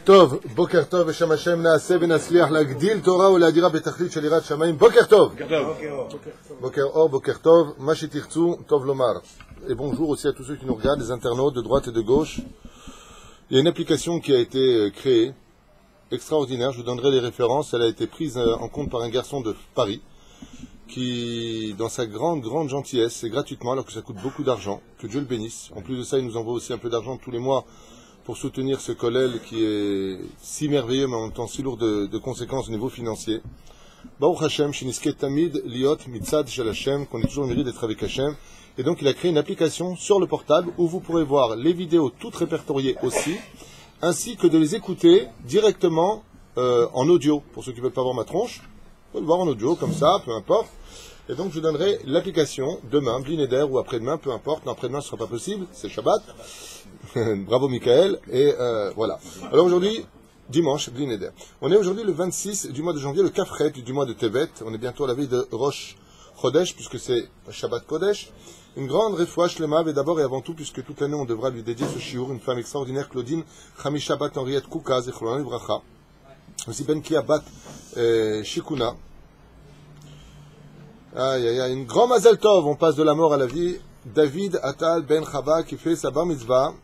טוב, בוקר טוב, בשם השם נעשה ונצליח להגדיל תורה ולהדירה בתכלית של יראת שמיים. בוקר טוב. בוקר אור, בוקר טוב, מה שתרצו, טוב לומר. Et bonjour aussi à tous ceux qui nous regardent, les internautes de droite et de gauche. Il y a une application qui a été créée, extraordinaire, je vous donnerai les références. Elle a été prise en compte par un garçon de Paris, qui, dans sa grande gentillesse, et gratuitement, alors que ça coûte beaucoup d'argent, que Dieu le bénisse. En plus de ça, il nous envoie aussi un peu d'argent tous les mois pour soutenir ce kollel qui est si merveilleux, mais en même temps si lourd de conséquences au niveau financier. Baruch Hashem, Shiniske Tamid, Liot, Mitzad, Shel Hashem, qu'on ait toujours le mérite d'être avec Hashem. Et donc, il a créé une application sur le portable où vous pourrez voir les vidéos toutes répertoriées aussi, ainsi que de les écouter directement en audio. Pour ceux qui ne veulent pas voir ma tronche, vous pouvez le voir en audio, comme ça, peu importe. Et donc, je vous donnerai l'application demain, Blinéder, ou après-demain, peu importe. Non, après-demain, ce ne sera pas possible, c'est Shabbat. Bravo, Michael. Et voilà. Alors aujourd'hui, dimanche, Blinéder. On est aujourd'hui le 26 du mois de janvier, le Kafret du mois de Tevet. On est bientôt à la veille de Rosh Chodesh, puisque c'est Shabbat Kodesh. Une grande refoua shlema, et d'abord et avant tout, puisque toute l'année on devra lui dédier ce shiur, une femme extraordinaire, Claudine Chamisha Bat Henriette Kouka, Zechlona Livracha. Aussi Ben Kia Bat Shikuna. Aïe aïe aïe, une grande Mazel Tov, on passe de la mort à la vie. David Atal Ben Chava qui fait sa bar mitzvah.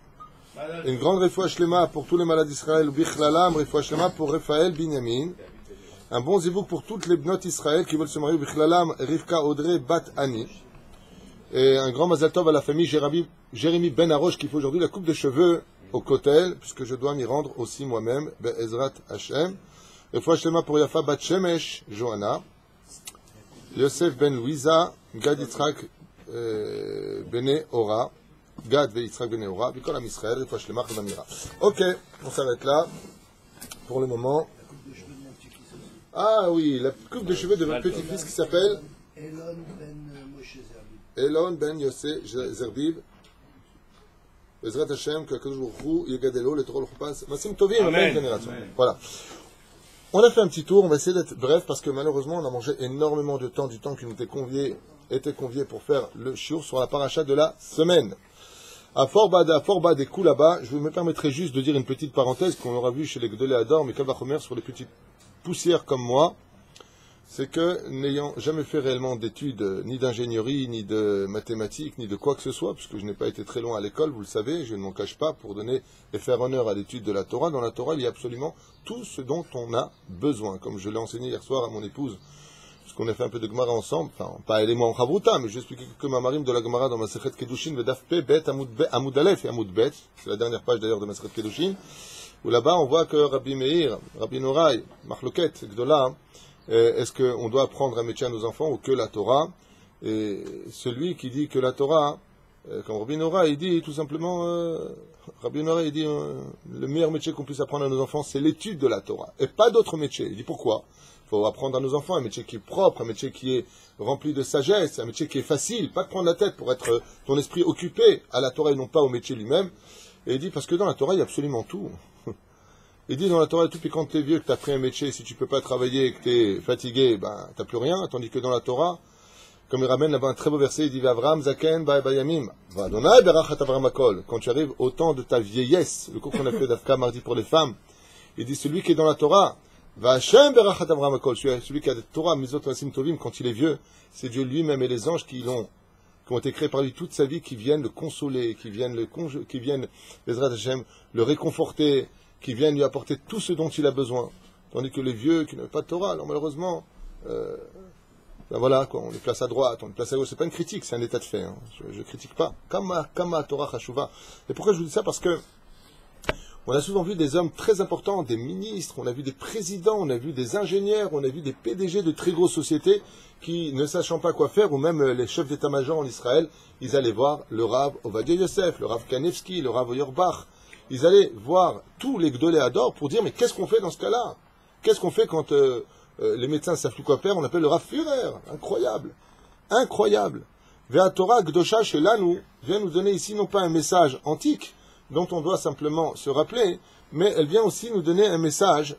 Une grande refoua shlema pour tous les malades d'Israël, Bichlalam, refoua shlema pour Raphaël Binyamin. Un bon zivouk pour toutes les bnotes Israël qui veulent se marier, Bichlalam, Rivka Audrey Bat Ani. Et un grand Mazel Tov à la famille Jérémy Ben Arosh qui fait aujourd'hui la coupe de cheveux au Kotel, puisque je dois m'y rendre aussi moi-même, Be'ezrat Hashem. Refoua shlema pour Yafa Bat Shemesh, Johanna. Yosef Ben Louisa, Gad Yitzhak Bene Ora, Gad ve Yitzhak Bene Ora, Bikol Am Israël, Refoua shlema Chadamira. Ok, on s'arrête là pour le moment. Ah oui, la coupe de cheveux de votre petit-fils qui s'appelle Elon Ben Yosef Zerbib. Bezrat Hashem, que Akadosh Baruch Hu Yegadelo, le Torah l'Chupas, Masim Tovim, la même génération. Voilà. On a fait un petit tour, on va essayer d'être bref parce que malheureusement on a mangé énormément de temps, du temps qui nous était convié pour faire le shiur sur la paracha de la semaine. À Forba des coups là-bas, je me permettrai juste de dire une petite parenthèse qu'on aura vu chez les Gdolé Ador, mais Kavachomer sur les petites poussières comme moi, c'est que n'ayant jamais fait réellement d'études, ni d'ingénierie, ni de mathématiques, ni de quoi que ce soit, puisque je n'ai pas été très loin à l'école, vous le savez, je ne m'en cache pas, pour donner et faire honneur à l'étude de la Torah. Dans la Torah, il y a absolument tout ce dont on a besoin. Comme je l'ai enseigné hier soir à mon épouse, puisqu'on a fait un peu de Gemara ensemble, enfin, pas elle et moi en Chavruta, mais j'ai expliqué quelques mamarim de la Gemara dans Masechet Kedushin, Vedaf Pe, Bet, Amoud Aleph et Amoud Bet, c'est la dernière page d'ailleurs de Masechet Kedushin, où là-bas on voit que Rabbi Meir, Rabbi Norai, Machloket, Gdola, est-ce qu'on doit apprendre un métier à nos enfants ou que la Torah? Et celui qui dit que la Torah, comme Rabbi Nora, il dit tout simplement, Rabbi Nora, il dit, le meilleur métier qu'on puisse apprendre à nos enfants, c'est l'étude de la Torah, et pas d'autres métiers. Il dit pourquoi? Il faut apprendre à nos enfants un métier qui est propre, un métier qui est rempli de sagesse, un métier qui est facile, pas de prendre la tête pour être ton esprit occupé à la Torah et non pas au métier lui-même. Et il dit, parce que dans la Torah, il y a absolument tout. Il dit dans la Torah, tout puis quand tu es vieux, que tu as pris un métier, si tu peux pas travailler et que tu es fatigué, ben, tu n'as plus rien. Tandis que dans la Torah, comme il ramène là-bas un très beau verset, il dit Avram, Zaken, Bayamim, Vadonai, Berachat Avram Akol. Quand tu arrives au temps de ta vieillesse, le cours qu'on a fait d'Afka mardi pour les femmes, il dit celui qui est dans la Torah, Va Hashem, Berachat Avram Akol, celui qui a la Torah, Mizot Vasim Tovim, quand il est vieux, c'est Dieu lui-même et les anges qui ont été créés par lui toute sa vie, qui viennent le consoler, qui viennent, Bezrat Hashem, le réconforter, qui viennent lui apporter tout ce dont il a besoin. Tandis que les vieux qui n'avaient pas de Torah, alors malheureusement, ben voilà, quoi, on les place à droite, on les place à gauche. C'est pas une critique, c'est un état de fait. Hein. Je critique pas. Kama Torah Chashuva. Et pourquoi je vous dis ça? Parce que on a souvent vu des hommes très importants, des ministres, on a vu des présidents, on a vu des ingénieurs, on a vu des PDG de très grosses sociétés qui, ne sachant pas quoi faire, ou même les chefs d'état-major en Israël, ils allaient voir le Rav Ovadia Yosef, le Rav Kanevski, le Rav Oyerbach. Ils allaient voir tous les Gdolé Ador pour dire mais qu'est-ce qu'on fait dans ce cas-là? Qu'est-ce qu'on fait quand les médecins ne savent plus quoi faire? On appelle le Rav Führer. Incroyable. Incroyable. Vea Torah Gdosha Shelanu vient nous donner ici non pas un message antique dont on doit simplement se rappeler, mais elle vient aussi nous donner un message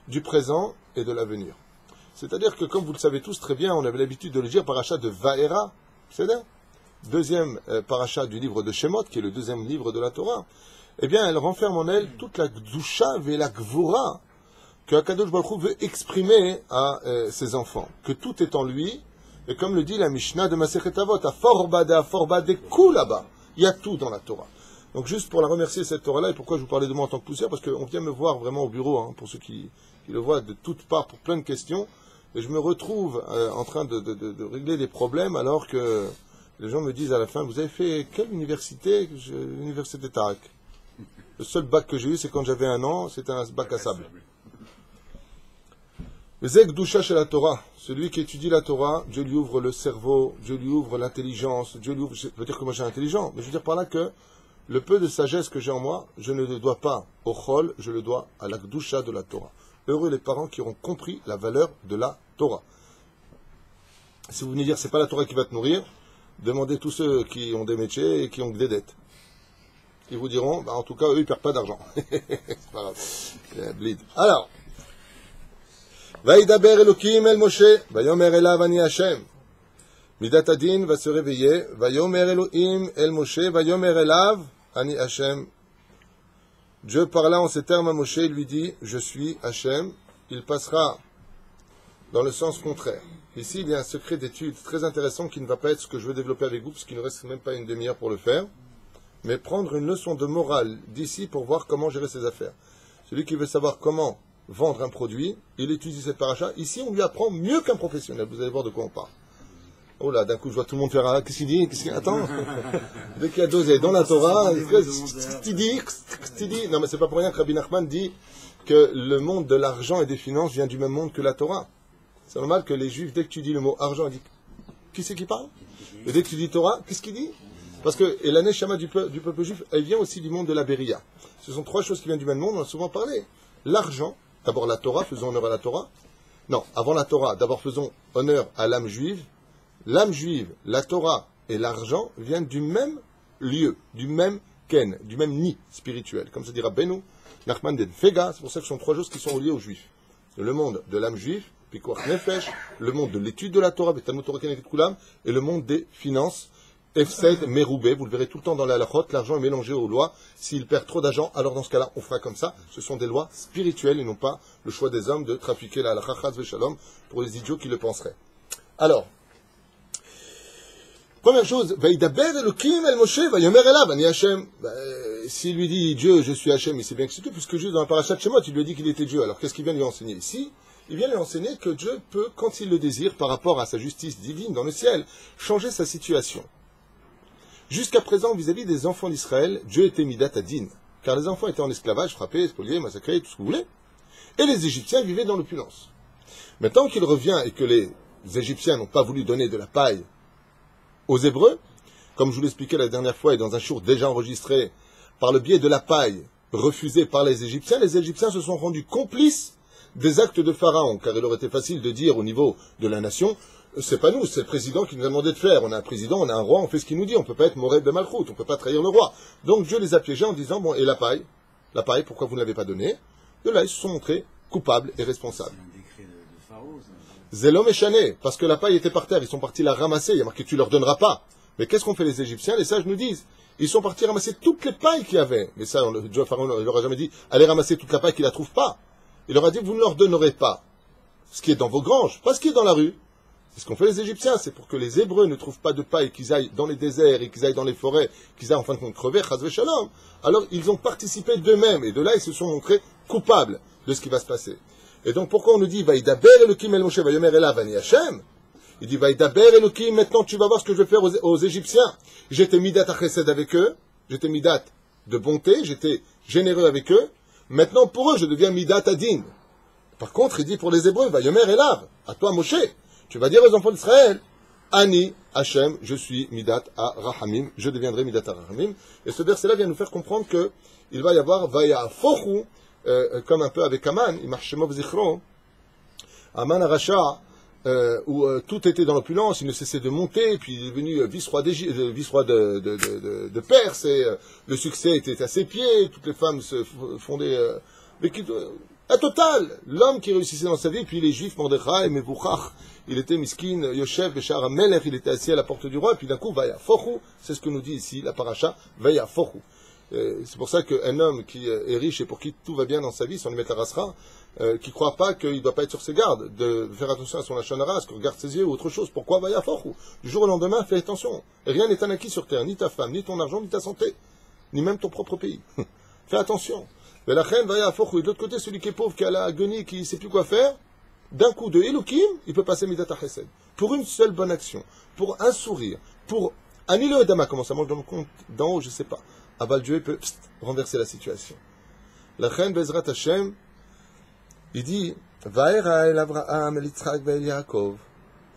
du présent et de l'avenir. C'est-à-dire que comme vous le savez tous très bien, on avait l'habitude de le dire paracha de Vaera, c'est-à-dire deuxième paracha du livre de Shemot, qui est le deuxième livre de la Torah. eh bien, elle renferme en elle toute la gdusha et la gvura que Akadosh Baruch Hu veut exprimer à ses enfants. Que tout est en lui, et comme le dit la Mishnah de Masechet Avot, à forba des coups là-bas. Il y a tout dans la Torah. Donc juste pour la remercier cette Torah-là, et pourquoi je vous parlais de moi en tant que poussière, parce qu'on vient me voir vraiment au bureau, hein, pour ceux qui le voient de toutes parts pour plein de questions, et je me retrouve en train de régler des problèmes, alors que les gens me disent à la fin, vous avez fait quelle université? L'université Tarak. Le seul bac que j'ai eu, c'est quand j'avais 1 an, c'était un bac à sable. Le Zeg Doucha chez la Torah, celui qui étudie la Torah, Dieu lui ouvre le cerveau, Dieu lui ouvre l'intelligence, Dieu lui ouvre, je veux dire que moi j'ai intelligent, mais je veux dire par là que le peu de sagesse que j'ai en moi, je ne le dois pas au Chol, je le dois à la Gdusha de la Torah. Heureux les parents qui auront compris la valeur de la Torah. Si vous venez dire c'est pas la Torah qui va te nourrir, demandez tous ceux qui ont des métiers et qui ont des dettes. Ils vous diront, bah en tout cas, eux, ils perdent pas d'argent. C'est pas grave. Bleed. Alors, Vaïdaber Elohim el Moshe, Vayomer elav ani Hashem. Midat Adin va se réveiller, Vayomer Elohim el Moshe, Vayomer elav ani Hashem. Dieu parla en ces termes à Moshe, il lui dit, je suis Hashem. Il passera dans le sens contraire. Ici, il y a un secret d'étude très intéressant qui ne va pas être ce que je veux développer avec vous, parce qu'il ne reste même pas une demi-heure pour le faire. Mais prendre une leçon de morale d'ici pour voir comment gérer ses affaires. Celui qui veut savoir comment vendre un produit, il étudie cette paracha. Ici, on lui apprend mieux qu'un professionnel. Vous allez voir de quoi on parle. Oh là, d'un coup, je vois tout le monde faire un... Qu'est-ce qu'il dit? Attends. Dès qu'il y a dosé dans la Torah, qu'est-ce qu'il dit? Non, mais c'est pas pour rien que Rabbi Nachman dit que le monde de l'argent et des finances vient du même monde que la Torah. C'est normal que les Juifs, dès que tu dis le mot argent, ils disent qui c'est qui parle? Et dès que tu dis Torah, qu'est-ce qu'il dit? Parce que et la neshama du peuple juif, elle vient aussi du monde de la Beria. Ce sont 3 choses qui viennent du même monde, on a souvent parlé. L'argent, d'abord la Torah, faisons honneur à la Torah. Non, avant la Torah, d'abord faisons honneur à l'âme juive. L'âme juive, la Torah et l'argent viennent du même lieu, du même ken, du même nid spirituel. Comme ça dira Benu, Nachman den Fega, c'est pour ça que ce sont 3 choses qui sont reliées aux juifs. Le monde de l'âme juive, Pikuach Nefesh, le monde de l'étude de la Torah, Talmud Torah Keneket Kulam, et le monde des finances, F7, Meroubé, vous le verrez tout le temps dans la halachot, l'argent est mélangé aux lois. S'il perd trop d'argent, alors dans ce cas-là, on fera comme ça. Ce sont des lois spirituelles et non pas le choix des hommes de trafiquer la halakha chas v'shalom pour les idiots qui le penseraient. Alors, première chose, Vaïdaber Elohim el Moshe, Vayomer elav ani Hashem. S'il lui dit Dieu, je suis Hashem, il sait bien que c'est tout, puisque juste dans la parasha de Shemot, il lui a dit qu'il était Dieu. Alors qu'est-ce qu'il vient lui enseigner ici? Il vient lui enseigner que Dieu peut, quand il le désire, par rapport à sa justice divine dans le ciel, changer sa situation. Jusqu'à présent, vis-à-vis des enfants d'Israël, Dieu était Midat Adin, car les enfants étaient en esclavage, frappés, spoliés, massacrés, tout ce que vous voulez, et les Égyptiens vivaient dans l'opulence. Maintenant qu'il revient et que les Égyptiens n'ont pas voulu donner de la paille aux Hébreux, comme je vous l'expliquais la dernière fois et dans un jour déjà enregistré, par le biais de la paille refusée par les Égyptiens se sont rendus complices des actes de Pharaon, car il aurait été facile de dire au niveau de la nation, c'est pas nous, c'est le président qui nous a demandé de faire. On a un président, on a un roi, on fait ce qu'il nous dit. On peut pas être Moreb de Malchout, on peut pas trahir le roi. Donc Dieu les a piégés en disant, bon, et la paille, pourquoi vous ne l'avez pas donnée? De là, ils se sont montrés coupables et responsables. C'est un décret de Pharaon, ça. Zélom et Chané, parce que la paille était par terre, ils sont partis la ramasser. Il y a marqué, tu leur donneras pas. Mais qu'est-ce qu'ont fait les Égyptiens? Les sages nous disent, ils sont partis ramasser toutes les pailles qu'il y avait. Mais ça, Dieu Pharaon ne leur a jamais dit, allez ramasser toute la paille qu'ils la trouvent pas. Il leur a dit, vous ne leur donnerez pas ce qui est dans vos granges, pas ce qui est dans la rue. C'est ce qu'ont fait les Égyptiens, c'est pour que les Hébreux ne trouvent pas de paille, qu'ils aillent dans les déserts et qu'ils aillent dans les forêts, qu'ils aillent en fin de compte crever, chas v'shalom. Alors ils ont participé d'eux-mêmes, et de là ils se sont montrés coupables de ce qui va se passer. Et donc pourquoi on nous dit, Vaïdaber Elohim el Moshe, Vayomer elav ani Hashem? Il dit, Vaïdaber Elohim, maintenant tu vas voir ce que je vais faire aux Égyptiens. J'étais midat achesed avec eux, j'étais midat de bonté, j'étais généreux avec eux. Maintenant pour eux, je deviens midat adin. Par contre, il dit pour les Hébreux, Vayomer elav, à toi Moshe. Tu vas dire aux enfants d'Israël, Ani, Hachem, je suis Midat à Rahamim, je deviendrai Midat à Rahamim. Et ce verset-là vient nous faire comprendre que il va y avoir Vaya Fochu, comme un peu avec Aman, Imachemov Zichro, Aman Aracha, où tout était dans l'opulence, il ne cessait de monter, puis il est devenu vice-roi de Perse, et le succès était à ses pieds, toutes les femmes se fondaient. À total, l'homme qui réussissait dans sa vie, puis les Juifs, Mordechai, Mevouchach, il était miskin, Yoshev, Béchar Amelech, il était assis à la porte du roi, et puis d'un coup, Vaya Fochu, c'est ce que nous dit ici la paracha, Vaya Fochu. C'est pour ça qu'un homme qui est riche et pour qui tout va bien dans sa vie, si on lui met la rasera, qui ne croit pas qu'il ne doit pas être sur ses gardes, de faire attention à son lachonara, à ce qu'il regarde ses yeux ou autre chose. Pourquoi va y avoir du jour au lendemain, fais attention. Rien n'est un acquis sur terre, ni ta femme, ni ton argent, ni ta santé, ni même ton propre pays. Fais attention. Mais la reine va y avoir et de l'autre côté, celui qui est pauvre, qui a la agonie, qui ne sait plus quoi faire, d'un coup de Elohim, il peut passer Midat HaChesed. Pour une seule bonne action, pour un sourire, pour un îlot Edama, comment ça mange dans le compte d'en haut, je ne sais pas. Aval Dieu peut renverser la situation. La reine Bezrat Hashem, il dit, Vaera el Avraham, el Yitzhak, el Yaakov.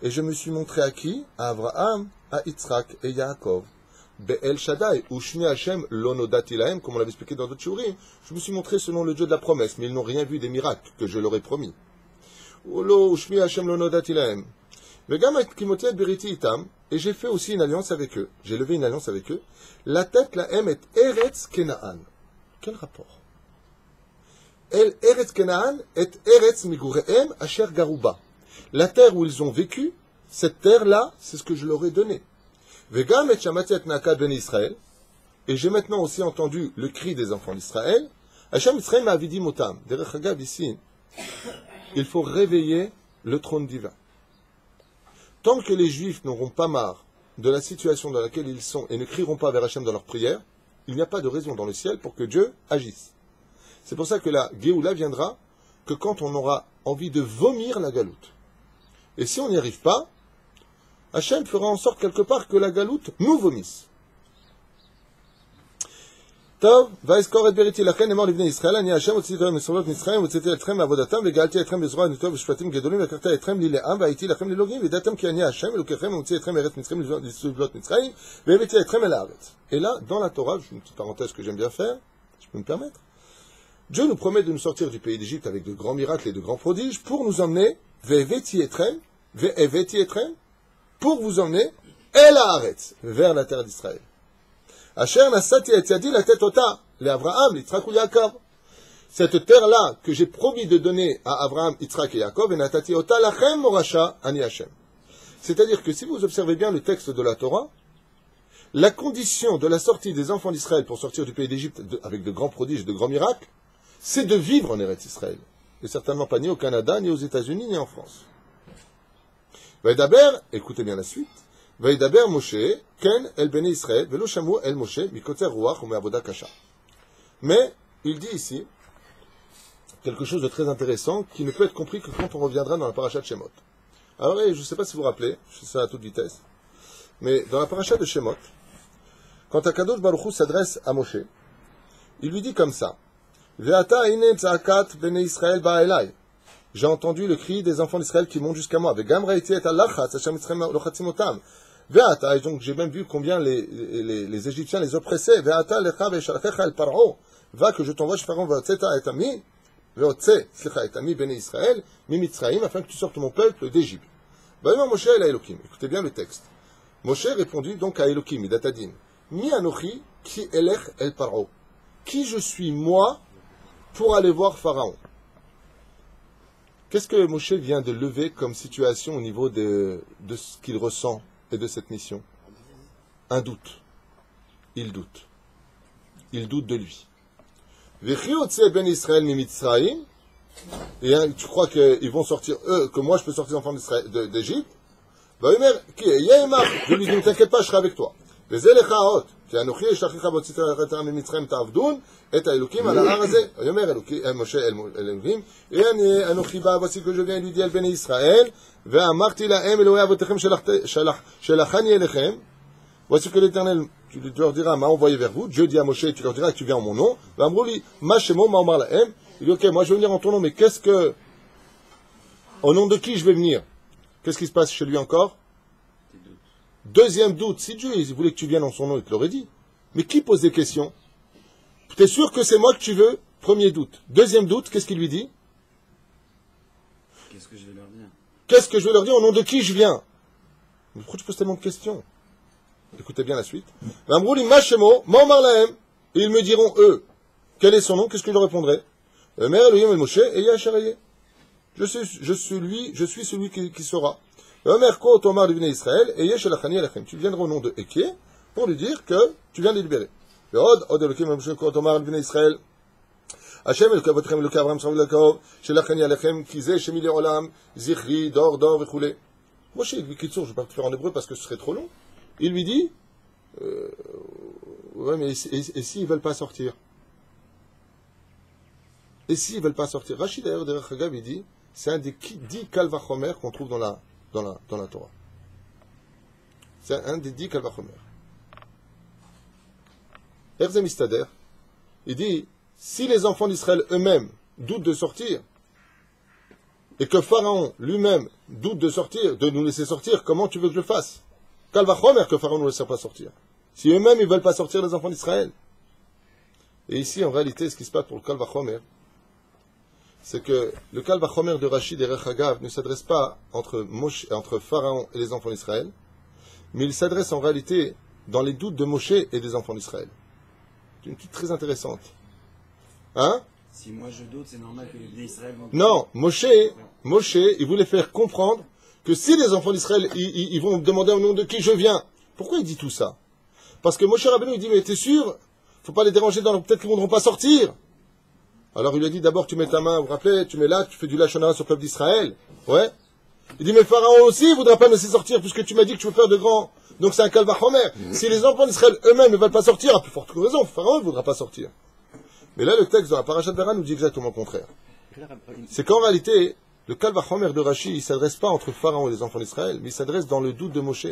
Et je me suis montré à qui? À Avraham, à Yitzhak et Yaakov. Be'el Shaddai, Ushmi Hashem, l'onodati lahem, comme on l'avait expliqué dans d'autres shurim. Je me suis montré selon le Dieu de la promesse, mais ils n'ont rien vu des miracles que je leur ai promis. Ulo, Ushmi Hashem, l'onodati lahem. Vegam kimotiet beriti itam, et j'ai fait aussi une alliance avec eux. J'ai levé une alliance avec eux. La tête, la M, est Eretz Kenaan. Quel rapport? El Eretz Kenaan est Eretz Migurehem Asher Garuba. La terre où ils ont vécu, cette terre-là, c'est ce que je leur ai donné. Vegam et Shamati et Naka ben Israël. Et j'ai maintenant aussi entendu le cri des enfants d'Israël. Hashem Israël m'a dit motam. Derech Hagav ici, il faut réveiller le trône divin. Tant que les Juifs n'auront pas marre de la situation dans laquelle ils sont et ne crieront pas vers Hachem dans leur prière, il n'y a pas de raison dans le ciel pour que Dieu agisse. C'est pour ça que la Géoula viendra que quand on aura envie de vomir la galoute. Et si on n'y arrive pas, Hachem fera en sorte quelque part que la galoute nous vomisse. טוב, ויזכור את בריתי לכן אמר לבני ישראל, אני השם הוצאתי אתכם מסולות מצרים, והוצאתי אתכם מעבודתם, וגאלתי אתכם בזרוע נטוב ושפטים גדולים, ולקחתי אתכם לי לעם, והייתי לכם ללוגים, וידעתם כי אני השם, אלוקיכם, ומוציא אתכם מארץ מצרים לסבלות מצרים, והבאתי אתכם אל הארץ. Et là, dans la Torah, une petite parenthèse que j'aime bien faire, je peux me permettre, Dieu nous promet de nous sortir du pays d'Égypte avec de grands miracles et de grands prodiges pour nous emmener, ve'eveti etrem, pour vous emmener, el haaretz, vers la terre d'Israël. Asher nasati et yadi la tête ota, les Abraham, l'Yitzhak ou Yaakov. Cette terre-là que j'ai promis de donner à Abraham, Yitzhak et Yaakov, et natati ota lachem morasha ani Hashem. C'est-à-dire que si vous observez bien le texte de la Torah, la condition de la sortie des enfants d'Israël pour sortir du pays d'Égypte avec de grands prodiges, de grands miracles, c'est de vivre en Eretz Israël. Et certainement pas ni au Canada, ni aux États-Unis, ni en France. Vaïdaber, écoutez bien la suite. Vaïdaber Moshe, Ken el Bene Israël, Velo Shamu el Moshe, Mikoter Ruach ou Me'avoda Kasha. Mais, il dit ici, quelque chose de très intéressant, qui ne peut être compris que quand on reviendra dans la paracha de Shemot. Alors, je ne sais pas si vous vous rappelez, je fais ça à toute vitesse, mais dans la paracha de Shemot, quand Akadosh Baruch Hu s'adresse à Moshe, il lui dit comme ça, Ve'ata ine tzaakat Bene Israël ba'elai. J'ai entendu le cri des enfants d'Israël qui montent jusqu'à moi. Ve'gam ra'iti et al-lachatz, Hashem Mitzrayim lochatzim otam. Ve'ata, et donc j'ai même vu combien les Égyptiens les oppressaient. Ve'ata lecha ve'shalachecha el Paro. Va que je t'envoie chez Pharaon, ve'otzeta et ami, ve'otze, slicha et ami Bene Israël, mi Mitzrayim, afin que tu sortes mon peuple d'Égypte. Va'yom Moshe el Elokim. Écoutez bien le texte. Moshe répondit donc à Elokim, Idatadin. Mi anochi ki elech el Paro. Qui je suis moi pour aller voir Pharaon? Qu'est-ce que Moshe vient de lever comme situation au niveau de ce qu'il ressent et de cette mission? Un doute. Il doute. Il doute de lui. Ben Israël Mitzrayim. Et tu crois qu'ils vont sortir, que moi je peux sortir enfants d'Égypte? Je lui dis, ne t'inquiète pas, je serai avec toi. כי אנוכי אשלחך והוצאת את העם ממצרים תעבדון את האלוקים על ההר הזה. ויאמר משה אל אלוהים, הנה אנוכי בא voici que je viens lui dire אל בני ישראל, ואמרתי להם אלוהי אבותיכם שלחני אליכם. Voici que l'Éternel, tu leur diras, m'a envoyé vers vous. Dieu dit à Moshe, tu leur diras que tu viens en mon nom. ואמרו לי, מה שמו, מה אומר להם? Il dit, ok, moi je vais venir en ton nom, mais qu'est-ce que, au nom de qui je vais venir? Qu'est-ce qui se passe chez lui encore? Deuxième doute, si Dieu voulait que tu viennes en son nom, il te l'aurait dit. Mais qui pose des questions? Tu es sûr que c'est moi que tu veux? Premier doute. Deuxième doute, qu'est-ce qu'il lui dit? Qu'est-ce que je vais leur dire? Qu'est-ce que je vais leur dire? Au nom de qui je viens? Mais pourquoi tu poses tellement de questions? Écoutez bien la suite. Et ils me diront, eux, quel est son nom? Qu'est-ce que je leur répondrai? Je suis celui qui saura. Tu viendras au nom de Eké pour lui dire que tu viens de libérer. עוד אלוקים ממשיך כה תאמר על בני ישראל, השם אלוקי אבותיכם אלוקי אברהם יצחק ויעקב, שלחני עליכם כי זה שמי לעולם, זכרי, דור וכו'. Moshe, Kitsour, je vais pas te faire en hébreu parce que ce serait trop long. Il lui dit, ouais, mais et s'ils veulent pas sortir? Et s'ils veulent pas sortir? Rachid d'ailleurs, derrière Chagav, il dit, c'est un des 10 Kalvachomer qu'on trouve dans la Torah. C'est un des 10 Kalvachomer. Erzem Istader, il dit, si les enfants d'Israël eux-mêmes doutent de sortir, et que Pharaon lui-même doute de sortir, de nous laisser sortir, comment tu veux que je le fasse? Kalvachomer que Pharaon ne nous laisse pas sortir. Si eux-mêmes ils ne veulent pas sortir, les enfants d'Israël. Et ici, en réalité, ce qui se passe pour le Kalvachomer, c'est que le Kalvachomer de Rachid et Rechagav ne s'adresse pas entre Pharaon et les enfants d'Israël, mais il s'adresse en réalité dans les doutes de Moshe et des enfants d'Israël. C'est une petite très intéressante. Hein? Si moi je doute, c'est normal que les Bnei Israël vont... Non, Moshe, il voulait faire comprendre que si les enfants d'Israël, ils vont me demander au nom de qui je viens. Pourquoi il dit tout ça? Parce que Moshe Rabbeinu, il dit, mais t'es sûr? Faut pas les déranger, peut-être qu'ils ne voudront pas sortir. Alors il lui a dit, d'abord tu mets ta main, vous vous rappelez, tu mets là, tu fais du Lashon Hara sur le peuple d'Israël. Ouais. Il dit, mais Pharaon aussi, il voudra pas me laisser sortir, puisque tu m'as dit que tu veux faire de grands. Donc c'est un Kalvachomer. Si les enfants d'Israël eux-mêmes ne veulent pas sortir, à plus forte raison, Pharaon ne voudra pas sortir. Mais là, le texte dans la Parashat Vera nous dit exactement le contraire. C'est qu'en réalité, le Kalvachomer de Rashi, il ne s'adresse pas entre Pharaon et les enfants d'Israël, mais il s'adresse dans le doute de Moshe.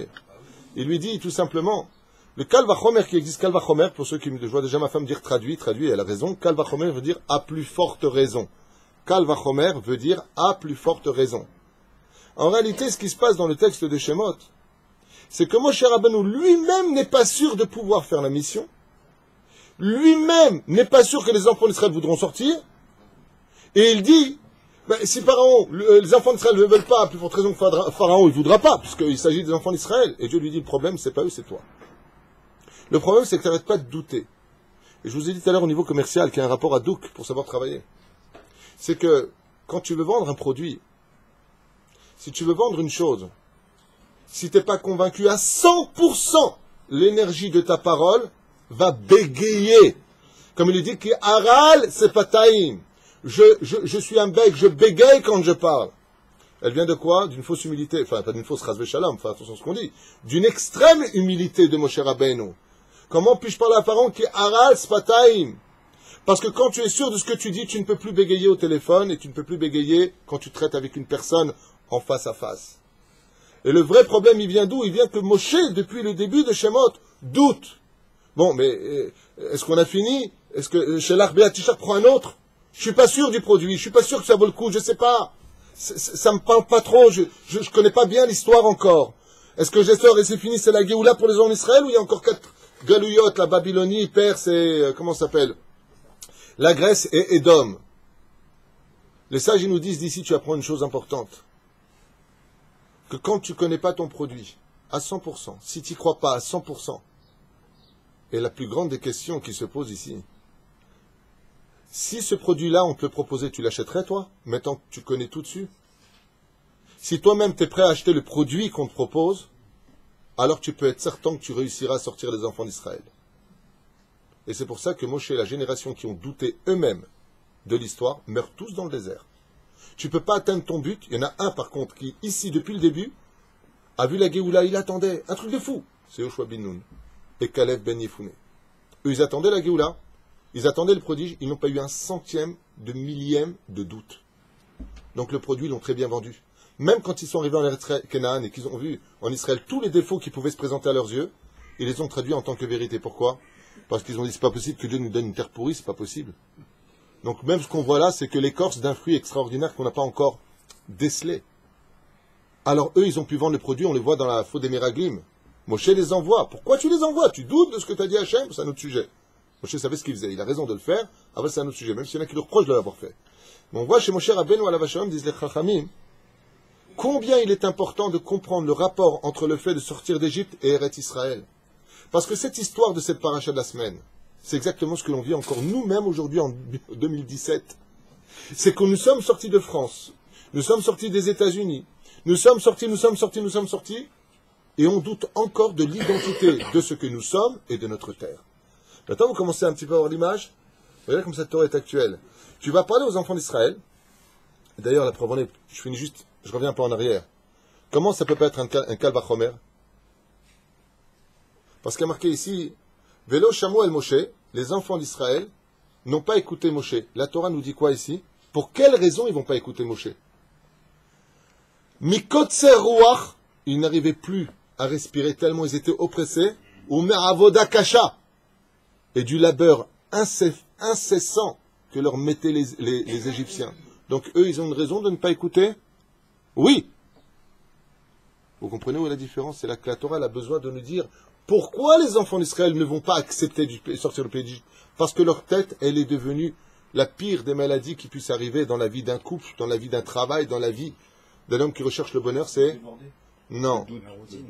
Il lui dit tout simplement, le Kalvachomer qui existe, Kalvachomer, pour ceux qui me... Je vois déjà ma femme dire traduit, elle a raison. Kalvachomer veut dire à plus forte raison. Kalvachomer veut dire à plus forte raison. En réalité, ce qui se passe dans le texte de Shemot, c'est que Moshe Rabbeinu lui-même n'est pas sûr de pouvoir faire la mission. Lui-même n'est pas sûr que les enfants d'Israël voudront sortir. Et il dit, ben, si Pharaon, les enfants d'Israël ne veulent pas, à plus forte raison que Pharaon, il ne voudra pas, puisqu'il s'agit des enfants d'Israël. Et Dieu lui dit, le problème, c'est pas eux, c'est toi. Le problème, c'est que tu n'arrêtes pas de douter. Et je vous ai dit tout à l'heure au niveau commercial, qu'il y a un rapport à Douk pour savoir travailler. C'est que, quand tu veux vendre un produit, si tu veux vendre une chose, si tu n'es pas convaincu à 100%, l'énergie de ta parole va bégayer. Comme il lui dit, Aral, c'est pas taïm. Je suis un bec, je bégaye quand je parle. Elle vient de quoi? D'une fausse humilité, enfin, pas d'une fausse rasve shalom, enfin, attention à ce qu'on dit. D'une extrême humilité de Moshe Rabbeinu. Comment puis-je parler à Pharaon qui Aral, c'est pas taïm? Parce que quand tu es sûr de ce que tu dis, tu ne peux plus bégayer au téléphone et tu ne peux plus bégayer quand tu traites avec une personne en face à face. Et le vrai problème, il vient d'où? Il vient que Moshe, depuis le début de Shemot, doute. Bon, mais est-ce qu'on a fini? Est-ce que chez l'Arbéa Tishar prend un autre? Je suis pas sûr du produit, je suis pas sûr que ça vaut le coup, je sais pas. Ça me parle pas trop, je connais pas bien l'histoire encore. Est-ce que j'ai sort et c'est fini, c'est la Géoula pour les gens d'Israël, ou il y a encore 4 galouillottes, la Babylonie, Perse et, comment ça s'appelle? La Grèce et Édom. Les sages, ils nous disent d'ici, tu apprends une chose importante. Que quand tu connais pas ton produit, à 100%, si tu n'y crois pas à 100%, et la plus grande des questions qui se posent ici, si ce produit-là, on te le proposait, tu l'achèterais, toi, maintenant que tu connais tout dessus? Si toi-même, tu es prêt à acheter le produit qu'on te propose, alors tu peux être certain que tu réussiras à sortir les enfants d'Israël. Et c'est pour ça que Moshe et la génération qui ont douté eux-mêmes de l'histoire meurent tous dans le désert. Tu ne peux pas atteindre ton but. Il y en a un, par contre, qui, ici, depuis le début, a vu la Géoula, il attendait. Un truc de fou. C'est Yoshua bin Nun et Caleb ben Yefouné. Eux, ils attendaient la Géoula. Ils attendaient le prodige, ils n'ont pas eu un centième de millième de doute. Donc le produit, ils l'ont très bien vendu. Même quand ils sont arrivés en Canaan et qu'ils ont vu en Israël tous les défauts qui pouvaient se présenter à leurs yeux, ils les ont traduits en tant que vérité. Pourquoi? Parce qu'ils ont dit, c'est pas possible que Dieu nous donne une terre pourrie, c'est pas possible. Donc même ce qu'on voit là, c'est que l'écorce d'un fruit extraordinaire qu'on n'a pas encore décelé. Alors eux, ils ont pu vendre le produit, on les voit dans la faute des Méraglim. Moshe les envoie. Pourquoi tu les envoies? Tu doutes de ce que tu as dit à Hachem? C'est un autre sujet. Moshe savait ce qu'il faisait, il a raison de le faire, après c'est un autre sujet, même s'il y en a qui le reprochent de l'avoir fait. Mais on voit chez Moshe Rabbeinu alav hashalom, disent les Chachamim, combien il est important de comprendre le rapport entre le fait de sortir d'Égypte et Eretz Israël. Parce que cette histoire de cette paracha de la semaine, c'est exactement ce que l'on vit encore nous-mêmes aujourd'hui en 2017. C'est que nous sommes sortis de France, nous sommes sortis des États-Unis, nous sommes sortis, et on doute encore de l'identité de ce que nous sommes et de notre terre. Maintenant, vous commencez un petit peu à avoir l'image. Regardez comme cette Torah est actuelle. Tu vas parler aux enfants d'Israël. D'ailleurs, la preuve en est, je reviens un peu en arrière. Comment ça peut pas être un Kal Vachomer? Parce qu'il y a marqué ici, Velo Shamu el Moshe, les enfants d'Israël n'ont pas écouté Moshe. La Torah nous dit quoi ici? Pour quelle raison ils ne vont pas écouter Moshe? Mikotser Ruach, ils n'arrivaient plus à respirer tellement ils étaient oppressés, ou Meravoda Kasha, et du labeur incessant que leur mettaient les Égyptiens. Donc eux, ils ont une raison de ne pas écouter? Oui. Vous comprenez où est la différence? C'est là que la Torah elle a besoin de nous dire pourquoi les enfants d'Israël ne vont pas accepter de sortir du pays d'Égypte. Parce que leur tête, elle est devenue la pire des maladies qui puissent arriver dans la vie d'un couple, dans la vie d'un travail, dans la vie d'un homme qui recherche le bonheur, c'est... Non,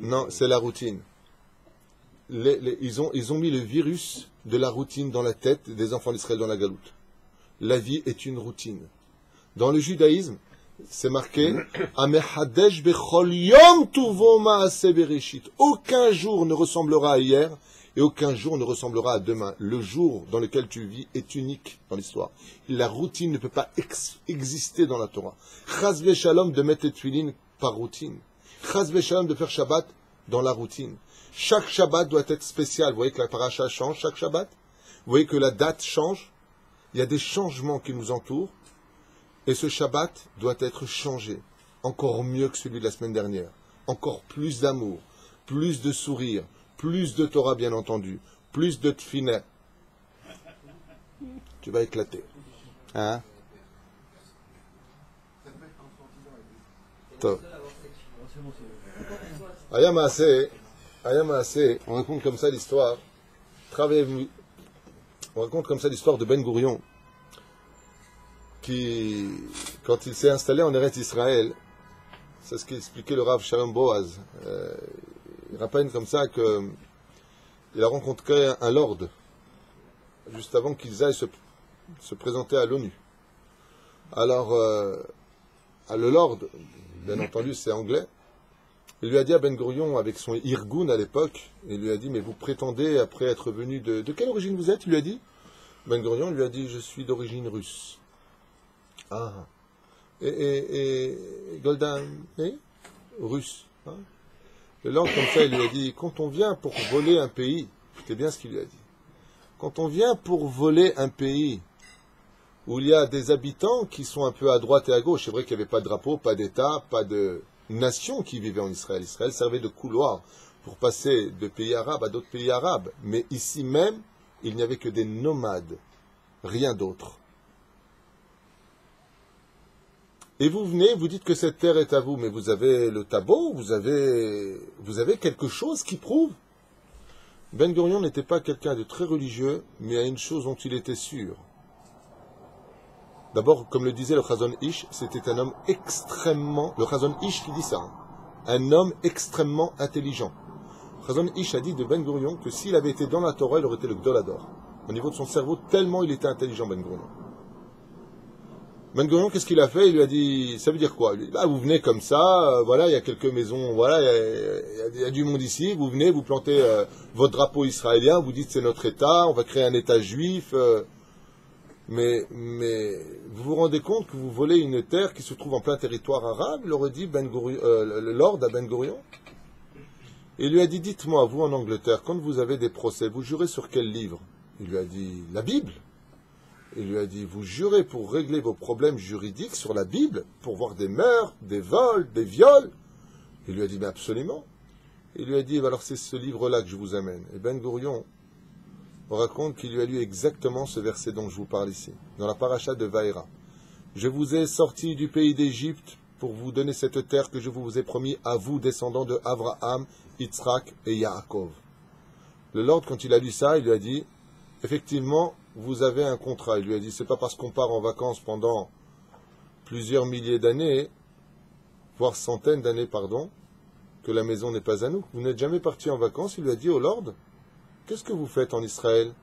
non, c'est la routine. Ils ont mis le virus de la routine dans la tête des enfants d'Israël dans la galoute. La vie est une routine. Dans le judaïsme, c'est marqué Amehadesh bechol yom tuvo maaseh bereshit. Aucun jour ne ressemblera à hier et aucun jour ne ressemblera à demain. Le jour dans lequel tu vis est unique dans l'histoire. La routine ne peut pas exister dans la Torah. Chas v'shalom de mettre les tefilines par routine. Chas v'shalom de faire Shabbat dans la routine. Chaque Shabbat doit être spécial. Vous voyez que la paracha change chaque Shabbat. Vous voyez que la date change. Il y a des changements qui nous entourent. Et ce Shabbat doit être changé, encore mieux que celui de la semaine dernière. Encore plus d'amour, plus de sourire, plus de Torah bien entendu, plus de tfinet. Tu vas éclater. Hein? Top. Ayam Maaseh, on raconte comme ça l'histoire. On raconte comme ça l'histoire de Ben Gourion, qui, quand il s'est installé en Eretz Israël, c'est ce qu'expliquait le Rav Shalom Boaz. Il rappelle comme ça qu'il a rencontré un lord juste avant qu'ils aillent se présenter à l'ONU. Alors, le lord, bien entendu, c'est anglais. Il lui a dit à Ben Gourion, avec son Irgun à l'époque, il lui a dit, mais vous prétendez, après être venu de quelle origine vous êtes? Il lui a dit. Ben Gourion lui a dit, je suis d'origine russe. Ah. Et Golda, russe. Hein? Le lord, comme ça, il lui a dit, quand on vient pour voler un pays, écoutez bien ce qu'il lui a dit, quand on vient pour voler un pays où il y a des habitants qui sont un peu à droite et à gauche, c'est vrai qu'il n'y avait pas de drapeau, pas d'État, pas de nation qui vivait en Israël. Israël servait de couloir pour passer de pays arabes à d'autres pays arabes. Mais ici même, il n'y avait que des nomades, rien d'autre. Et vous venez, vous dites que cette terre est à vous, mais vous avez le tableau, vous avez quelque chose qui prouve. Ben Gourion n'était pas quelqu'un de très religieux, mais à une chose dont il était sûr. D'abord, comme le disait le Chazon Ish, c'était un homme extrêmement... Le Chazon Ish qui dit ça, hein, un homme extrêmement intelligent. Le Chazon Ish a dit de Ben Gourion que s'il avait été dans la Torah, il aurait été le Gdolador. Au niveau de son cerveau, tellement il était intelligent, Ben Gourion. Ben Gourion, qu'est-ce qu'il a fait? Il lui a dit, ça veut dire quoi? Il lui a dit, bah, vous venez comme ça, voilà, il y a quelques maisons, voilà, il y a du monde ici, vous venez, vous plantez votre drapeau israélien, vous dites c'est notre État, on va créer un État juif, mais vous vous rendez compte que vous volez une terre qui se trouve en plein territoire arabe? Il aurait dit le lord à Ben Gourion. Et il lui a dit, dites-moi, vous en Angleterre, quand vous avez des procès, vous jurez sur quel livre? Il lui a dit, la Bible. Il lui a dit, vous jurez pour régler vos problèmes juridiques sur la Bible, pour voir des meurtres, des vols, des viols? Il lui a dit, mais absolument. Il lui a dit, alors c'est ce livre-là que je vous amène. Et Ben Gourion raconte qu'il lui a lu exactement ce verset dont je vous parle ici, dans la paracha de Vaïra. Je vous ai sorti du pays d'Égypte pour vous donner cette terre que je vous ai promis à vous, descendants de Abraham, Yitzhak et Yaakov. Le Lord, quand il a lu ça, il lui a dit, effectivement, vous avez un contrat. Il lui a dit, c'est pas parce qu'on part en vacances pendant plusieurs milliers d'années, voire centaines d'années, pardon, que la maison n'est pas à nous. Vous n'êtes jamais parti en vacances. Il lui a dit au Lord, qu'est-ce que vous faites en Israël?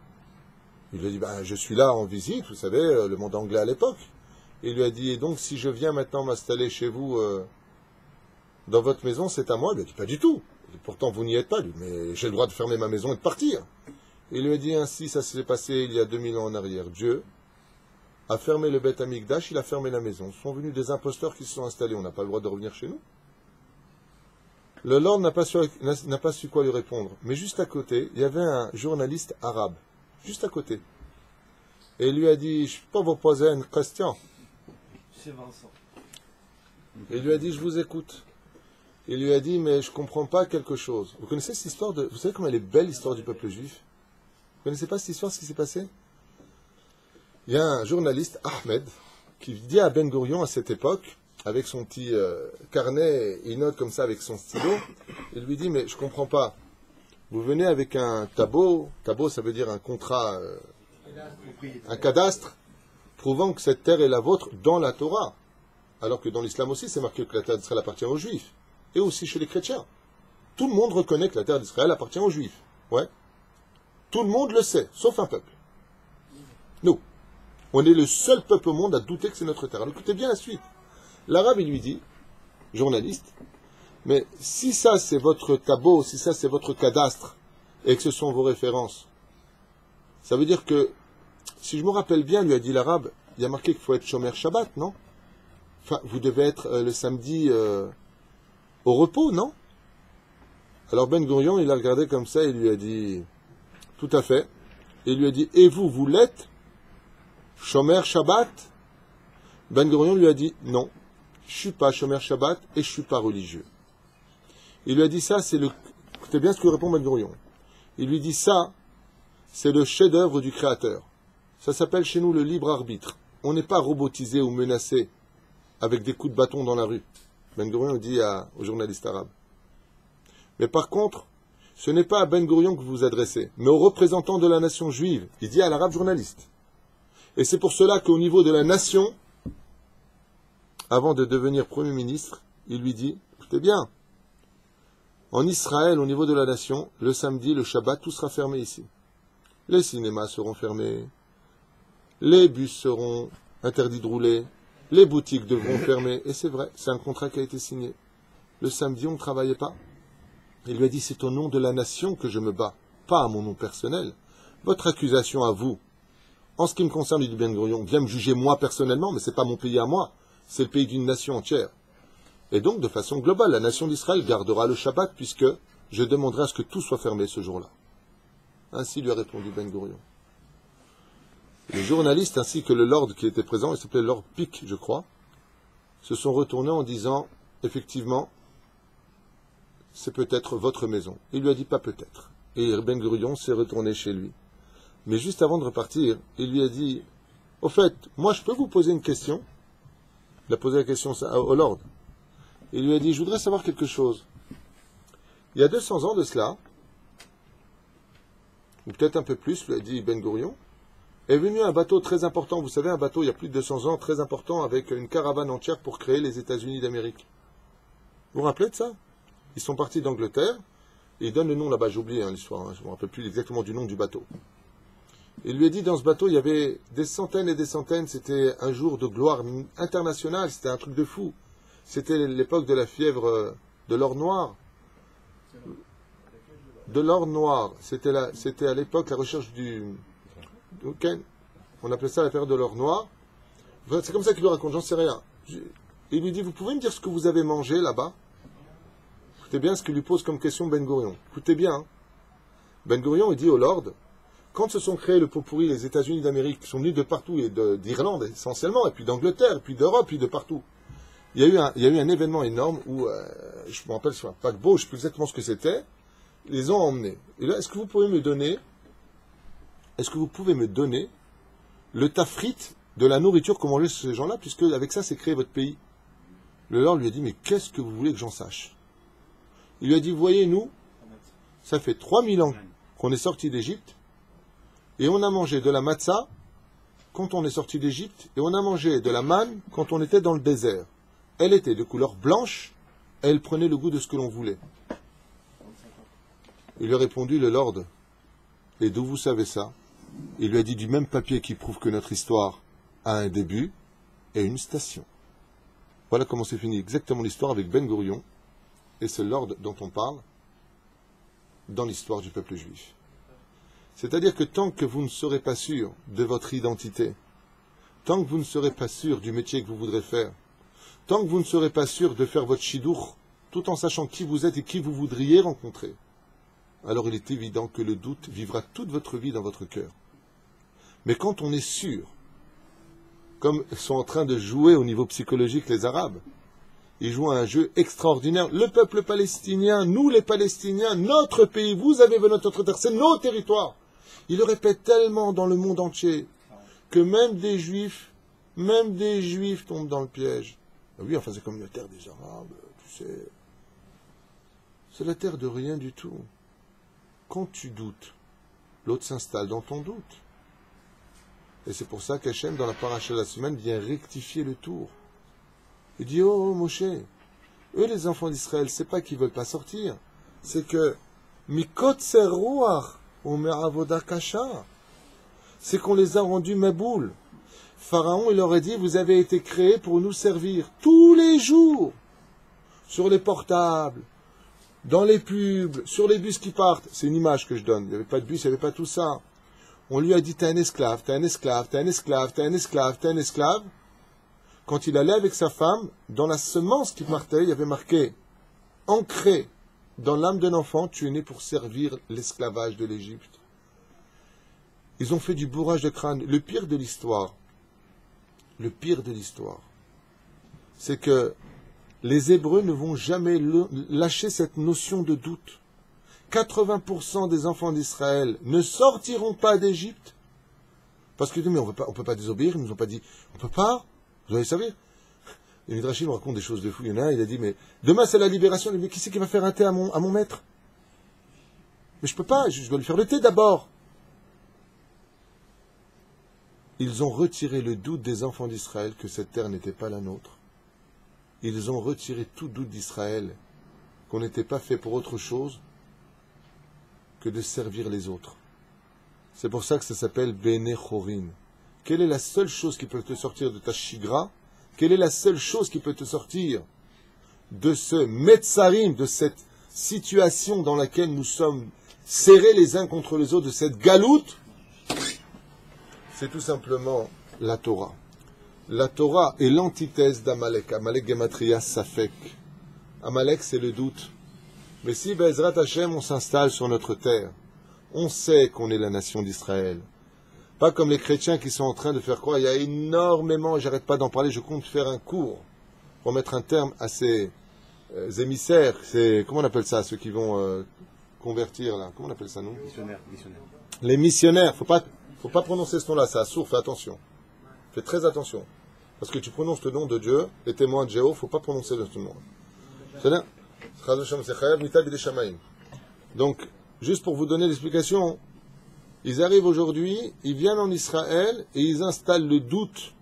Il lui a dit, ben, je suis là en visite, vous savez, le monde anglais à l'époque. Il lui a dit, et donc si je viens maintenant m'installer chez vous dans votre maison, c'est à moi? Il lui a dit, pas du tout. Pourtant, vous n'y êtes pas. Il lui a dit, mais j'ai le droit de fermer ma maison et de partir. Il lui a dit ainsi, ça s'est passé il y a 2000 ans en arrière. Dieu a fermé le Beth Amikdash, il a fermé la maison. Sont venus des imposteurs qui se sont installés. On n'a pas le droit de revenir chez nous. Le Lord n'a pas su quoi lui répondre. Mais juste à côté, il y avait un journaliste arabe. Juste à côté. Et il lui a dit, je peux vous poser une question. C'est Vincent. Il lui a dit, je vous écoute. Il lui a dit, mais je ne comprends pas quelque chose. Vous connaissez cette histoire de... Vous savez comment elle est belle, l'histoire du peuple juif? Vous ne connaissez pas cette histoire, ce qui s'est passé? Il y a un journaliste, Ahmed, qui dit à Ben Gurion à cette époque, avec son petit carnet, il note comme ça avec son stylo, il lui dit, mais je ne comprends pas. Vous venez avec un tableau, ça veut dire un contrat, un cadastre, prouvant que cette terre est la vôtre dans la Torah. Alors que dans l'islam aussi, c'est marqué que la terre d'Israël appartient aux Juifs. Et aussi chez les chrétiens. Tout le monde reconnaît que la terre d'Israël appartient aux Juifs. Ouais. Tout le monde le sait, sauf un peuple. Nous. On est le seul peuple au monde à douter que c'est notre terre. Alors écoutez bien la suite. L'arabe, il lui dit, journaliste, mais si ça c'est votre tableau, si ça c'est votre cadastre, et que ce sont vos références, ça veut dire que, si je me rappelle bien, lui a dit l'arabe, il y a marqué qu'il faut être Shomer Shabbat, non? Enfin, vous devez être le samedi au repos, non? Alors Ben Gurion, il a regardé comme ça et il lui a dit, tout à fait. Et il lui a dit, et vous, vous l'êtes? Shomer Shabbat? Ben Gurion lui a dit, non, je ne suis pas Shomer Shabbat et je ne suis pas religieux. Il lui a dit, ça, c'est le... Écoutez bien ce que répond Ben Gurion. Il lui dit, ça, c'est le chef-d'œuvre du Créateur. Ça s'appelle chez nous le libre arbitre. On n'est pas robotisé ou menacé avec des coups de bâton dans la rue. Ben Gurion dit au journaliste arabe. Mais par contre, ce n'est pas à Ben Gurion que vous vous adressez, mais aux représentants de la nation juive. Il dit à l'arabe journaliste. Et c'est pour cela qu'au niveau de la nation, avant de devenir Premier ministre, il lui dit, écoutez bien, en Israël, au niveau de la nation, le samedi, le Shabbat, tout sera fermé ici. Les cinémas seront fermés, les bus seront interdits de rouler, les boutiques devront fermer. Et c'est vrai, c'est un contrat qui a été signé. Le samedi, on ne travaillait pas. Il lui a dit, c'est au nom de la nation que je me bats, pas à mon nom personnel. Votre accusation à vous, en ce qui me concerne, il dit Ben Gurion, vient me juger moi personnellement, mais ce n'est pas mon pays à moi, c'est le pays d'une nation entière. Et donc, de façon globale, la nation d'Israël gardera le Shabbat, puisque je demanderai à ce que tout soit fermé ce jour-là. Ainsi lui a répondu Ben Gurion. Les journalistes ainsi que le lord qui était présent, il s'appelait Lord Pic, je crois, se sont retournés en disant, effectivement, c'est peut-être votre maison. Il lui a dit pas peut-être. Et Ben Gurion s'est retourné chez lui. Mais juste avant de repartir, il lui a dit, au fait, moi je peux vous poser une question? Il a posé la question au lord. Il lui a dit, je voudrais savoir quelque chose. Il y a 200 ans de cela, ou peut-être un peu plus, lui a dit Ben Gurion, est venu un bateau très important. Vous savez, un bateau, il y a plus de 200 ans, très important, avec une caravane entière pour créer les États-Unis d'Amérique. Vous vous rappelez de ça? Ils sont partis d'Angleterre, et ils donnent le nom là-bas, j'ai oublié l'histoire, je ne me rappelle plus exactement du nom du bateau. Il lui a dit, dans ce bateau, il y avait des centaines et des centaines, c'était un jour de gloire internationale, c'était un truc de fou. C'était l'époque de la fièvre de l'or noir. De l'or noir, c'était à l'époque la recherche du... On appelait ça la période de l'or noir. C'est comme ça qu'il lui raconte, j'en sais rien. Il lui dit, vous pouvez me dire ce que vous avez mangé là-bas? Écoutez bien ce qu'il lui pose comme question Ben Gurion. Écoutez bien. Hein. Ben Gurion, il dit au Lord, quand se sont créés le pot pourri, les États-Unis d'Amérique, qui sont venus de partout, et d'Irlande essentiellement, et puis d'Angleterre, et puis d'Europe, et de partout, il y a eu un événement énorme où, je me rappelle sur un paquebot, je ne sais plus exactement ce que c'était, ils les ont emmenés. Et là, est-ce que vous pouvez me donner le tafrit de la nourriture que mangeaient ces gens-là, puisque avec ça, c'est créé votre pays? Le Lord lui a dit, mais qu'est-ce que vous voulez que j'en sache? Il lui a dit, voyez, nous, ça fait 3000 ans qu'on est sorti d'Égypte, et on a mangé de la matzah quand on est sorti d'Égypte, et on a mangé de la manne quand on était dans le désert. Elle était de couleur blanche, et elle prenait le goût de ce que l'on voulait. Il lui a répondu, le Lord, et d'où vous savez ça? Il lui a dit du même papier qui prouve que notre histoire a un début et une station. Voilà comment s'est finie exactement l'histoire avec Ben Gurion, et ce Lord dont on parle dans l'histoire du peuple juif. C'est-à-dire que tant que vous ne serez pas sûr de votre identité, tant que vous ne serez pas sûr du métier que vous voudrez faire, tant que vous ne serez pas sûr de faire votre shidour, tout en sachant qui vous êtes et qui vous voudriez rencontrer, alors il est évident que le doute vivra toute votre vie dans votre cœur. Mais quand on est sûr, comme sont en train de jouer au niveau psychologique les Arabes, ils jouent à un jeu extraordinaire. Le peuple palestinien, nous les Palestiniens, notre pays, vous avez notre terre, c'est nos territoires. Ils le répètent tellement dans le monde entier que même des Juifs tombent dans le piège. Oui, enfin c'est comme la terre des Arabes, tu sais. C'est la terre de rien du tout. Quand tu doutes, l'autre s'installe dans ton doute. Et c'est pour ça qu'Hachem, dans la paracha de la semaine, vient rectifier le tour. Il dit, oh Moshe, eux les enfants d'Israël, c'est pas qu'ils veulent pas sortir, c'est que mikotser ruach ou me'avoda kasha, c'est qu'on les a rendus maboules. Pharaon, il leur a dit, vous avez été créés pour nous servir tous les jours, sur les portables, dans les pubs, sur les bus qui partent. C'est une image que je donne, il n'y avait pas de bus, il n'y avait pas tout ça. On lui a dit, t'es un esclave, t'es un esclave, t'es un esclave, t'es un esclave, t'es un esclave. Quand il allait avec sa femme, dans la semence qui partait, il y avait marqué, ancré dans l'âme d'un enfant, tu es né pour servir l'esclavage de l'Égypte. Ils ont fait du bourrage de crâne. Le pire de l'histoire, c'est que les Hébreux ne vont jamais lâcher cette notion de doute. 80% des enfants d'Israël ne sortiront pas d'Égypte parce qu'ils disent, mais on peut pas désobéir, ils nous ont pas dit, on peut pas. Vous allez savoir. Et Midrashim raconte des choses de fou. Il y en a un, il a dit, mais demain c'est la libération. Il dit, mais qui c'est qui va faire un thé à mon maître? Mais je peux pas, je dois lui faire le thé d'abord. Ils ont retiré le doute des enfants d'Israël que cette terre n'était pas la nôtre. Ils ont retiré tout doute d'Israël qu'on n'était pas fait pour autre chose que de servir les autres. C'est pour ça que ça s'appelle Bene Chorin. Quelle est la seule chose qui peut te sortir de ta shigra? Quelle est la seule chose qui peut te sortir de ce metzarim, de cette situation dans laquelle nous sommes serrés les uns contre les autres, de cette galoute? C'est tout simplement la Torah. La Torah est l'antithèse d'Amalek. Amalek Gematria Safek. Amalek, c'est le doute. Mais si Bezrat Hashem, on s'installe sur notre terre, on sait qu'on est la nation d'Israël. Pas comme les chrétiens qui sont en train de faire quoi? Il y a énormément, j'arrête pas d'en parler, je compte faire un cours pour mettre un terme à ces émissaires. Comment on appelle ça, ceux qui vont convertir là? Comment on appelle ça, nous? Missionnaires. Les missionnaires. Faut pas prononcer ce nom-là, c'est assourd, fais attention. Fais très attention. Parce que tu prononces le nom de Dieu, les témoins de Jéhovah, faut pas prononcer ce nom. Donc, juste pour vous donner l'explication, ils arrivent aujourd'hui, ils viennent en Israël et ils installent le doute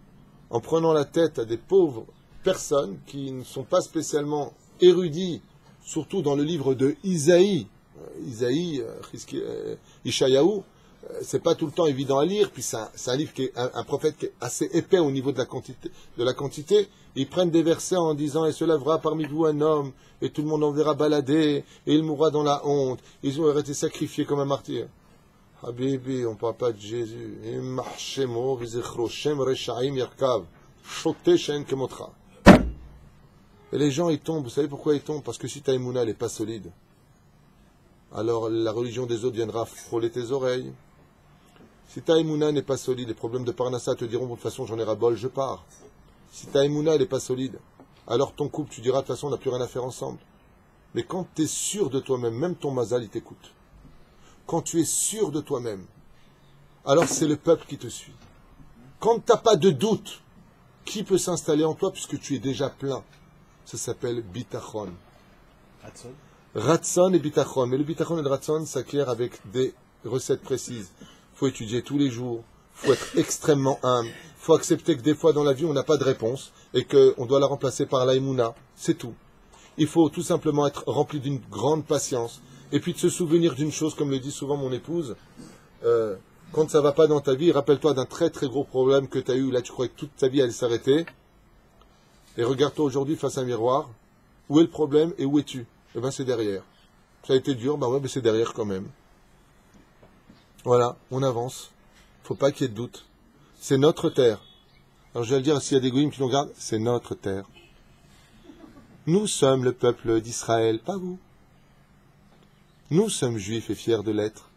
en prenant la tête à des pauvres personnes qui ne sont pas spécialement érudits, surtout dans le livre de Isaïe, Ishayahu. C'est pas tout le temps évident à lire, puis c'est un livre qui est un prophète qui est assez épais au niveau de la quantité. Ils prennent des versets en disant, et se lèvera parmi vous un homme, et tout le monde en verra balader, et il mourra dans la honte. Ils ont été sacrifiés comme un martyr. Habibi, on ne parle pas de Jésus. Et les gens, ils tombent. Vous savez pourquoi ils tombent? Parce que si ta émouna n'est pas solide, alors la religion des autres viendra frôler tes oreilles. Si ta émouna n'est pas solide, les problèmes de Parnassa te diront, de toute façon, j'en ai ras-bol, je pars. Si ta émouna n'est pas solide, alors ton couple, tu diras, de toute façon, on n'a plus rien à faire ensemble. Mais quand tu es sûr de toi-même, même ton mazal, il t'écoute. Quand tu es sûr de toi-même, alors c'est le peuple qui te suit. Quand tu n'as pas de doute, qui peut s'installer en toi puisque tu es déjà plein? Ça s'appelle bitachon. Ratson et bitachon. Mais le bitachon et le ratson s'acquièrent avec des recettes précises. Il faut étudier tous les jours, il faut être extrêmement humble, il faut accepter que des fois dans la vie on n'a pas de réponse et qu'on doit la remplacer par la émouna. C'est tout. Il faut tout simplement être rempli d'une grande patience. Et puis de se souvenir d'une chose, comme le dit souvent mon épouse, quand ça ne va pas dans ta vie, rappelle-toi d'un très très gros problème que tu as eu, là tu croyais que toute ta vie allait s'arrêter, et regarde-toi aujourd'hui face à un miroir, où est le problème et où es-tu? Eh bien c'est derrière. Ça a été dur, ben ouais, mais c'est derrière quand même. Voilà, on avance. Faut pas qu'il y ait de doute. C'est notre terre. Alors je vais le dire, s'il y a des goïms qui nous regardent, c'est notre terre. Nous sommes le peuple d'Israël, pas vous. Nous sommes juifs et fiers de l'être.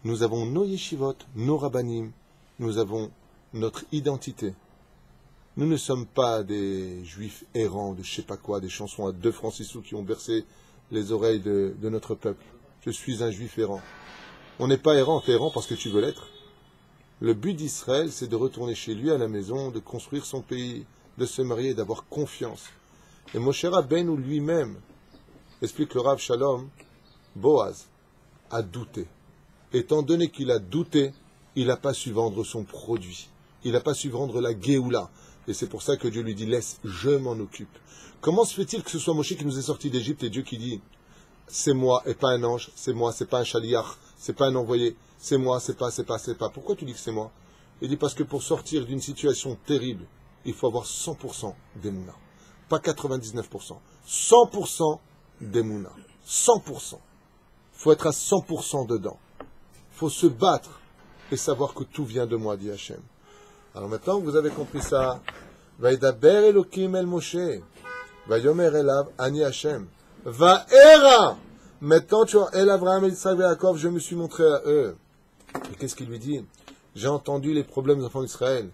Nous avons nos yeshivot, nos rabbanim. Nous avons notre identité. Nous ne sommes pas des juifs errants de je sais pas quoi, des chansons à 2 francs 6 sous qui ont bercé les oreilles de notre peuple. Je suis un juif errant. On n'est pas errant, t'es errant parce que tu veux l'être. Le but d'Israël, c'est de retourner chez lui à la maison, de construire son pays, de se marier, d'avoir confiance. Et Moshe Rabbeinu lui-même, explique le Rav Shalom, Boaz a douté. Étant donné qu'il a douté, il n'a pas su vendre son produit. Il n'a pas su vendre la Géoula. Et c'est pour ça que Dieu lui dit, laisse, je m'en occupe. Comment se fait-il que ce soit Moshe qui nous est sorti d'Égypte et Dieu qui dit, c'est moi et pas un ange, c'est moi, c'est pas un chaliach, c'est pas un envoyé, c'est moi, c'est pas. Pourquoi tu dis que c'est moi? Il dit parce que pour sortir d'une situation terrible, il faut avoir 100% d'Emouna. Pas 99%. 100% d'Emouna. 100%. Il faut être à 100% dedans. Il faut se battre et savoir que tout vient de moi, dit Hachem. Alors maintenant que vous avez compris ça, Vaïdaber Elokim el Moshe, Vayomer elav Ani Hachem, Vaera. Maintenant tu vois, El Avraham, El Yitzhak et Yaakov, je me suis montré à eux. Et qu'est-ce qu'il lui dit? J'ai entendu les problèmes des enfants d'Israël,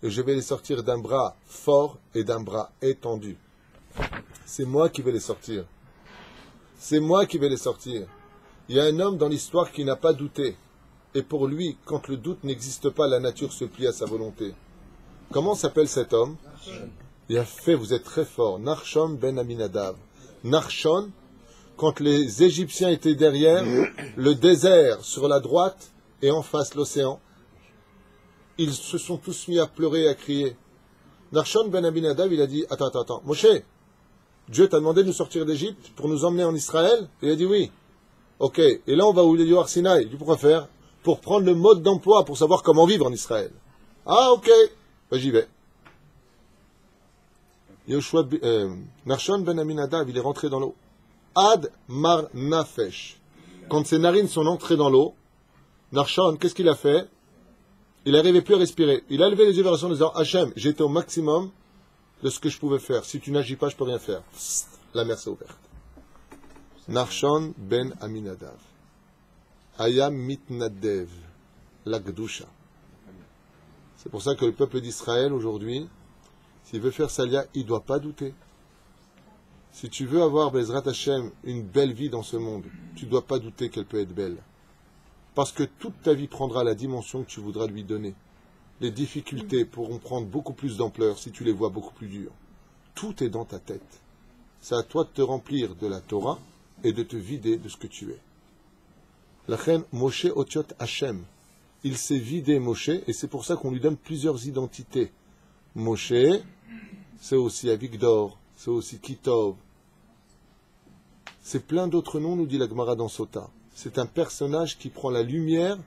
et je vais les sortir d'un bras fort et d'un bras étendu. C'est moi qui vais les sortir. C'est moi qui vais les sortir. Il y a un homme dans l'histoire qui n'a pas douté. Et pour lui, quand le doute n'existe pas, la nature se plie à sa volonté. Comment s'appelle cet homme? Il a fait, vous êtes très fort, Nachshon ben Aminadav. Nachshon, quand les Égyptiens étaient derrière, le désert sur la droite et en face l'océan, ils se sont tous mis à pleurer et à crier. Nachshon ben Aminadav, il a dit, attends, Moshe, Dieu t'a demandé de nous sortir d'Égypte pour nous emmener en Israël? Il a dit oui. Ok, et là on va où? Il a dit, Sinaï. Il dit, pourquoi faire? Pour prendre le mode d'emploi, pour savoir comment vivre en Israël. Ah, ok, ben, j'y vais. Nachshon ben Aminadav, il est rentré dans l'eau. Ad mar nafesh. Quand ses narines sont entrées dans l'eau, Nachshon, qu'est-ce qu'il a fait? Il n'arrivait plus à respirer. Il a levé les yeux vers le ciel en disant, Hachem, j'étais au maximum de ce que je pouvais faire. Si tu n'agis pas, je ne peux rien faire. Psst, la mer s'est ouverte. Nachshon ben Aminadav. Hayam mitnadev, la Gdusha. C'est pour ça que le peuple d'Israël, aujourd'hui, s'il veut faire Salia, il ne doit pas douter. Si tu veux avoir, Bezrat Hashem, une belle vie dans ce monde, tu ne dois pas douter qu'elle peut être belle. Parce que toute ta vie prendra la dimension que tu voudras lui donner. Les difficultés pourront prendre beaucoup plus d'ampleur si tu les vois beaucoup plus dures. Tout est dans ta tête. C'est à toi de te remplir de la Torah et de te vider de ce que tu es. La reine Moshe Otiot Hashem. Il s'est vidé Moshe, et c'est pour ça qu'on lui donne plusieurs identités. Moshe, c'est aussi Avigdor, c'est aussi Kitov. C'est plein d'autres noms, nous dit la Gemara dans Sota. C'est un personnage qui prend la lumière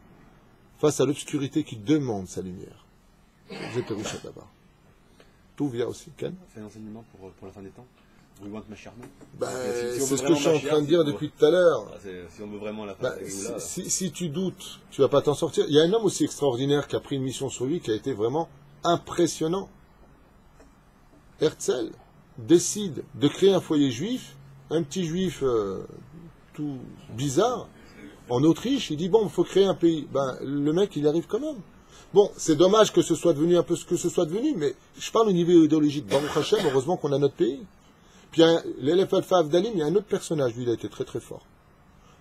face à l'obscurité qui demande sa lumière. Tout vient aussi, Ken. C'est un enseignement pour la fin des temps. C'est ce que je suis en train de dire depuis tout à l'heure. Si on veut vraiment la fin de la si tu doutes, tu vas pas t'en sortir. Il y a un homme aussi extraordinaire qui a pris une mission sur lui qui a été vraiment impressionnant. Herzl décide de créer un foyer juif, un petit juif tout bizarre, en Autriche. Il dit, bon, il faut créer un pays. Le mec, il y arrive quand même. Bon, c'est dommage que ce soit devenu un peu ce que ce soit devenu, mais je parle au niveau idéologique. Baruch Hashem, heureusement qu'on a notre pays. Puis l'Elef Alpha Avdalim, il y a un autre personnage, lui, il a été très très fort.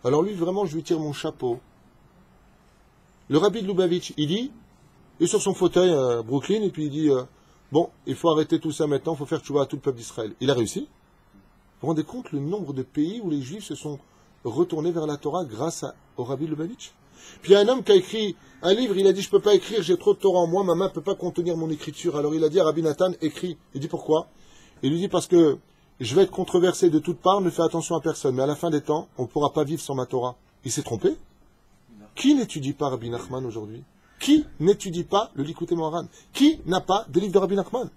Alors lui, vraiment, je lui tire mon chapeau. Le rabbi de Lubavitch, il est sur son fauteuil à Brooklyn, et puis il dit, bon, il faut arrêter tout ça maintenant, il faut faire tchouva à tout le peuple d'Israël. Il a réussi. Vous vous rendez compte le nombre de pays où les Juifs se sont retournés vers la Torah grâce au rabbi de Lubavitch? Puis il y a un homme qui a écrit un livre, il a dit, je ne peux pas écrire, j'ai trop de Torah en moi, ma main ne peut pas contenir mon écriture. Alors il a dit à Rabbi Nathan, écris. Il dit, pourquoi? Il lui dit, parce que je vais être controversé de toutes parts, ne fais attention à personne. Mais à la fin des temps, on ne pourra pas vivre sans ma Torah. Il s'est trompé. Qui n'étudie pas Rabbi Nachman aujourd'hui? Qui n'étudie pas le Likutei Moharan? Qui n'a pas de livre de Rabbi Nachman?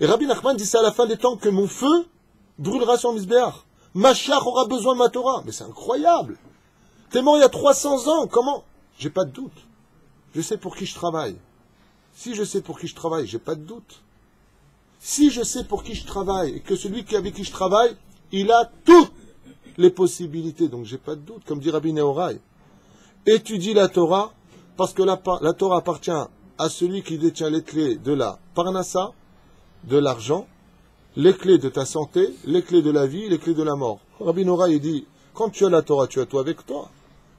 Et Rabbi Nachman dit ça à la fin des temps, que mon feu brûlera sur Misbéach. Mashiach aura besoin de ma Torah. Mais c'est incroyable. T'es mort il y a 300 ans. Comment? j'ai pas de doute. Je sais pour qui je travaille. Si je sais pour qui je travaille, j'ai pas de doute. Si je sais pour qui je travaille et que celui avec qui je travaille, il a toutes les possibilités, donc j'ai pas de doute. Comme dit Rabbi Nehorai, étudie la Torah parce que la Torah appartient à celui qui détient les clés de la parnassa, de l'argent, les clés de ta santé, les clés de la vie, les clés de la mort. Rabbi Nehorai dit, quand tu as la Torah, tu as tout avec toi,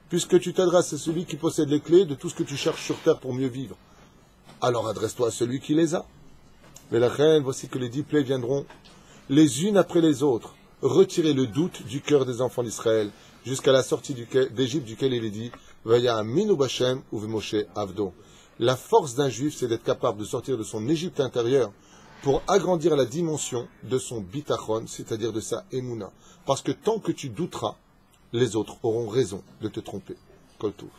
puisque tu t'adresses à celui qui possède les clés de tout ce que tu cherches sur terre pour mieux vivre. Alors adresse-toi à celui qui les a. Mais la reine, voici que les 10 plaies viendront les unes après les autres, retirer le doute du cœur des enfants d'Israël, jusqu'à la sortie d'Égypte, duquel il est dit, Vaya minu Bashem ou Moshe Avdo. La force d'un juif, c'est d'être capable de sortir de son Égypte intérieure pour agrandir la dimension de son bitachon, c'est-à-dire de sa émouna. Parce que tant que tu douteras, les autres auront raison de te tromper. Kol Tov.